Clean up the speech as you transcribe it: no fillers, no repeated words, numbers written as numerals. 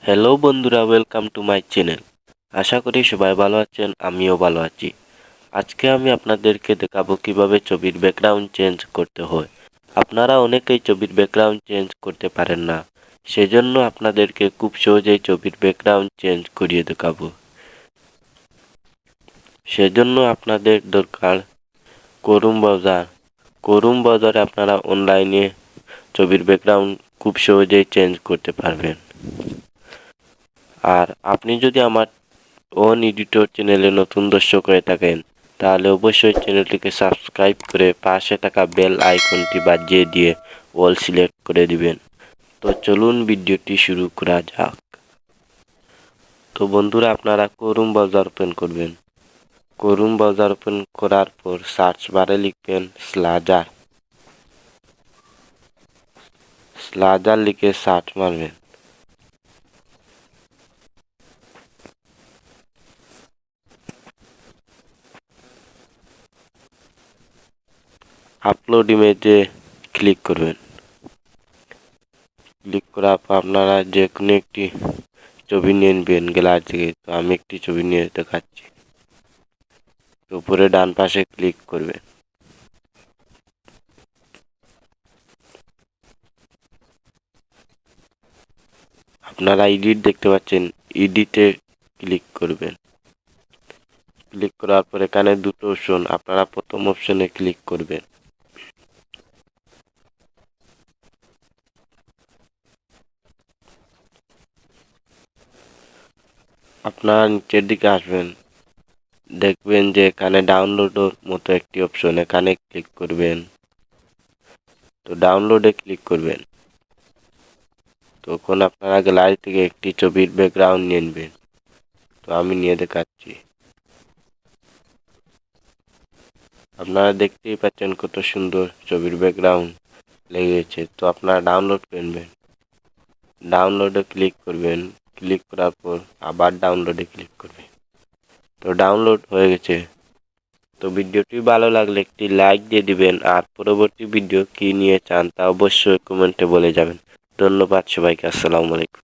Hello বন্ধুরা, welcome to my channel. আশা করি সবাই ভালো আছেন, আমিও ভালো আছি। আজকে আমি আপনাদেরকে দেখাবো কিভাবে ছবির ব্যাকগ্রাউন্ড চেঞ্জ করতে হয়। আপনারা অনেকেই ছবির ব্যাকগ্রাউন্ড চেঞ্জ করতে পারেন না, সেজন্য আপনাদেরকে খুব সহজেই ছবির ব্যাকগ্রাউন্ড চেঞ্জ করিয়ে দেখাবো। সেজন্য আপনাদের দরকার করুম বাজারে আপনারা অনলাইনে ছবির ব্যাকগ্রাউন্ড খুব সহজেই চেঞ্জ করতে পারবেন। আর আপনি যদি আমার ওন এডিটর চ্যানেলে নতুন দর্শক হয়ে থাকেন, তাহলে অবশ্যই চ্যানেলটিকে সাবস্ক্রাইব করে পাশে থাকা বেল আইকনটি বাজিয়ে দিয়ে অল সিলেক্ট করে দিবেন। তো চলুন ভিডিওটি শুরু করা যাক। তো বন্ধুরা, আপনারা করুম ব্রাউজার ওপেন করবেন। করুম ব্রাউজার ওপেন করার পর সার্চ বারে লিখবেন স্লাজার লিখে সার্চ মারবেন। আপলোড ইমেজে ক্লিক করবেন। ক্লিক করার পর আপনারা যে কোনো একটি ছবি নিয়ে নেবেন গ্যালারি থেকে। তো আমি একটি ছবি নিয়ে দেখাচ্ছি। উপরে ডান পাশে ক্লিক করবেন। আপনারা এডিট দেখতে পাচ্ছেন, এডিটে ক্লিক করবেন। ক্লিক করার পর এখানে দুটো অপশন, আপনারা প্রথম অপশনে ক্লিক করবেন। আপনারা নিচের দিকে আসবেন, দেখবেন যে এখানে ডাউনলোডের মতো একটি অপশন, এখানে ক্লিক করবেন। তো ডাউনলোডে ক্লিক করবেন। তখন আপনারা গ্যালারি থেকে একটি ছবির ব্যাকগ্রাউন্ড নিয়ে নেবেন। তো আমি নিয়ে দেখাচ্ছি। আপনারা দেখতেই পাচ্ছেন কত সুন্দর ছবির ব্যাকগ্রাউন্ড লেগেছে। তো আপনারা ডাউনলোড করবেন। ডাউনলোডে ক্লিক করবেন। ক্লিক করার পর আবার ডাউনলোডে ক্লিক করবেন। তো ডাউনলোড হয়ে গেছে। তো ভিডিওটি ভালো লাগলে একটি লাইক দিয়ে দিবেন, আর পরবর্তী ভিডিও কি নিয়ে চান তা অবশ্যই কমেন্টে বলে যাবেন। ধন্যবাদ সবাইকে। আসসালামু আলাইকুম।